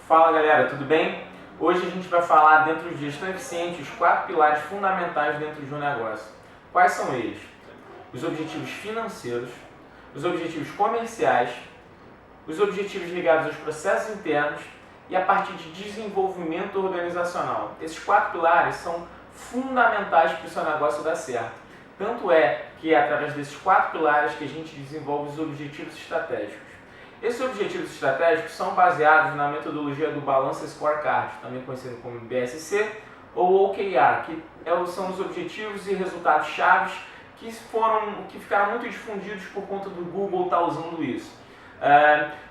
Fala galera, tudo bem? Hoje a gente vai falar dentro de gestão eficiente os 4 pilares fundamentais dentro de um negócio. Quais são eles? Os objetivos financeiros, os objetivos comerciais, os objetivos ligados aos processos internos e a parte de desenvolvimento organizacional. Esses 4 pilares são fundamentais para o seu negócio dar certo. Tanto é que é através desses 4 pilares que a gente desenvolve os objetivos estratégicos. Esses objetivos estratégicos são baseados na metodologia do Balance Scorecard, também conhecido como BSC ou OKR, que são os objetivos e resultados chaves que ficaram muito difundidos por conta do Google estar usando isso.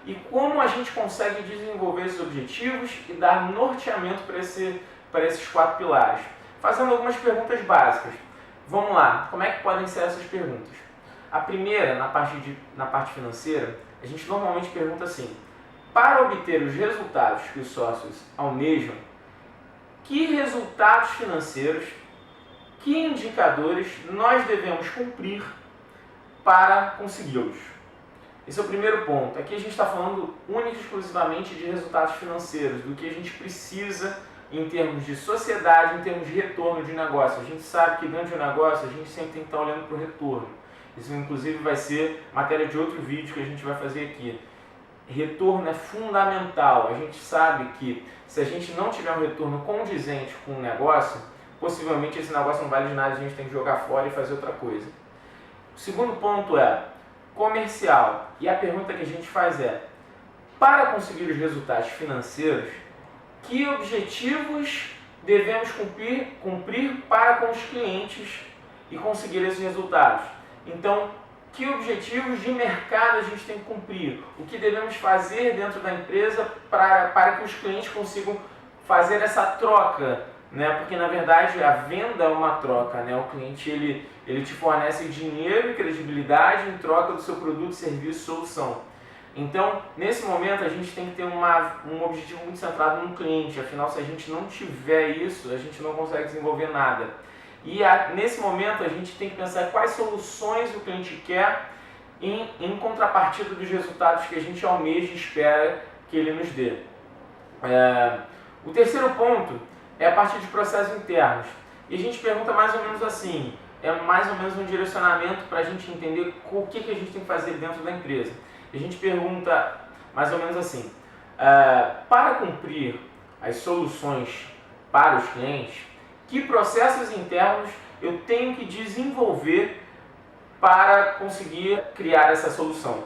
E como a gente consegue desenvolver esses objetivos e dar norteamento para esses 4 pilares? Fazendo algumas perguntas básicas. Vamos lá, como é que podem ser essas perguntas? A primeira, na parte financeira, a gente normalmente pergunta assim: para obter os resultados que os sócios almejam, que resultados financeiros, que indicadores nós devemos cumprir para consegui-los? Esse é o primeiro ponto. Aqui a gente está falando única e exclusivamente de resultados financeiros, do que a gente precisa em termos de sociedade, em termos de retorno de negócio. A gente sabe que dentro de um negócio a gente sempre tem que estar olhando para o retorno. Isso inclusive vai ser matéria de outro vídeo que a gente vai fazer aqui. Retorno é fundamental. A gente sabe que se a gente não tiver um retorno condizente com o negócio, possivelmente esse negócio não vale de nada, a gente tem que jogar fora e fazer outra coisa. O segundo ponto é comercial. E a pergunta que a gente faz é: para conseguir os resultados financeiros, que objetivos devemos cumprir para com os clientes e conseguir esses resultados? Então, que objetivos de mercado a gente tem que cumprir? O que devemos fazer dentro da empresa para que os clientes consigam fazer essa troca? Né? Porque, na verdade, a venda é uma troca. Né? O cliente ele te fornece dinheiro e credibilidade em troca do seu produto, serviço, solução. Então, nesse momento, a gente tem que ter um objetivo muito centrado no cliente. Afinal, se a gente não tiver isso, a gente não consegue desenvolver nada. E nesse momento a gente tem que pensar quais soluções o cliente quer em contrapartida dos resultados que a gente almeja e espera que ele nos dê. O terceiro ponto é a parte de processos internos. E a gente pergunta mais ou menos assim, é mais ou menos um direcionamento para a gente entender o que a gente tem que fazer dentro da empresa. A gente pergunta mais ou menos assim: para cumprir as soluções para os clientes, que processos internos eu tenho que desenvolver para conseguir criar essa solução?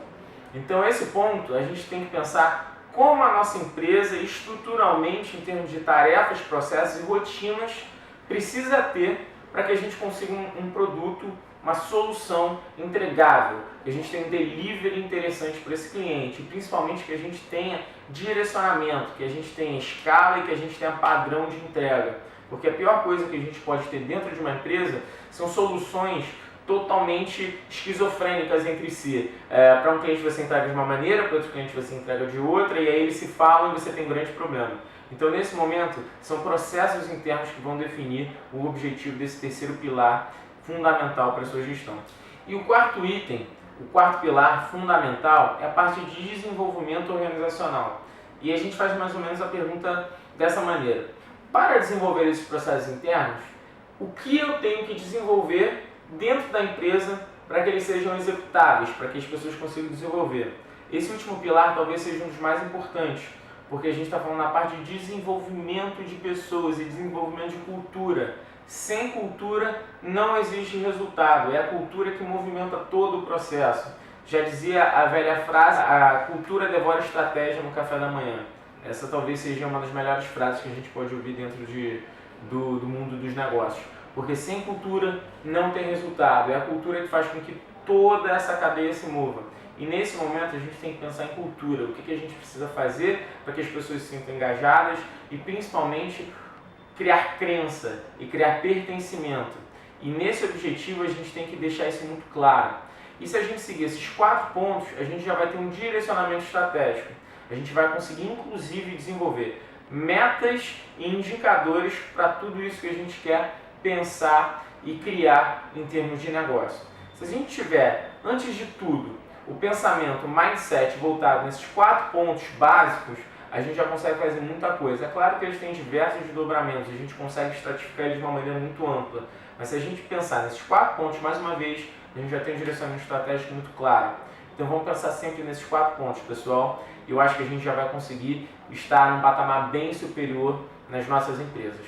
Então, esse ponto a gente tem que pensar como a nossa empresa, estruturalmente, em termos de tarefas, processos e rotinas, precisa ter para que a gente consiga um produto, uma solução entregável, que a gente tenha um delivery interessante para esse cliente, e principalmente que a gente tenha direcionamento, que a gente tenha escala e que a gente tenha padrão de entrega. Porque a pior coisa que a gente pode ter dentro de uma empresa são soluções totalmente esquizofrênicas entre si. Para um cliente você entrega de uma maneira, para outro cliente você entrega de outra, e aí eles se falam e você tem um grande problema. Então, nesse momento, são processos internos que vão definir o objetivo desse terceiro pilar fundamental para a sua gestão. E o quarto item, o quarto pilar fundamental, é a parte de desenvolvimento organizacional. E a gente faz mais ou menos a pergunta dessa maneira: para desenvolver esses processos internos, o que eu tenho que desenvolver dentro da empresa para que eles sejam executáveis, para que as pessoas consigam desenvolver? Esse último pilar talvez seja um dos mais importantes, porque a gente está falando na parte de desenvolvimento de pessoas e desenvolvimento de cultura. Sem cultura não existe resultado, é a cultura que movimenta todo o processo. Já dizia a velha frase: a cultura devora a estratégia no café da manhã. Essa talvez seja uma das melhores frases que a gente pode ouvir dentro do mundo dos negócios. Porque sem cultura não tem resultado. É a cultura que faz com que toda essa cadeia se mova. E nesse momento a gente tem que pensar em cultura. O que a gente precisa fazer para que as pessoas se sintam engajadas e principalmente criar crença e criar pertencimento. E nesse objetivo a gente tem que deixar isso muito claro. E se a gente seguir esses 4 pontos, a gente já vai ter um direcionamento estratégico. A gente vai conseguir, inclusive, desenvolver metas e indicadores para tudo isso que a gente quer pensar e criar em termos de negócio. Se a gente tiver, antes de tudo, o pensamento, o mindset voltado nesses 4 pontos básicos, a gente já consegue fazer muita coisa. É claro que eles têm diversos desdobramentos, a gente consegue estratificar eles de uma maneira muito ampla, mas se a gente pensar nesses 4 pontos, mais uma vez, a gente já tem um direcionamento estratégico muito claro. Então vamos pensar sempre nesses 4 pontos, pessoal, e eu acho que a gente já vai conseguir estar num patamar bem superior nas nossas empresas.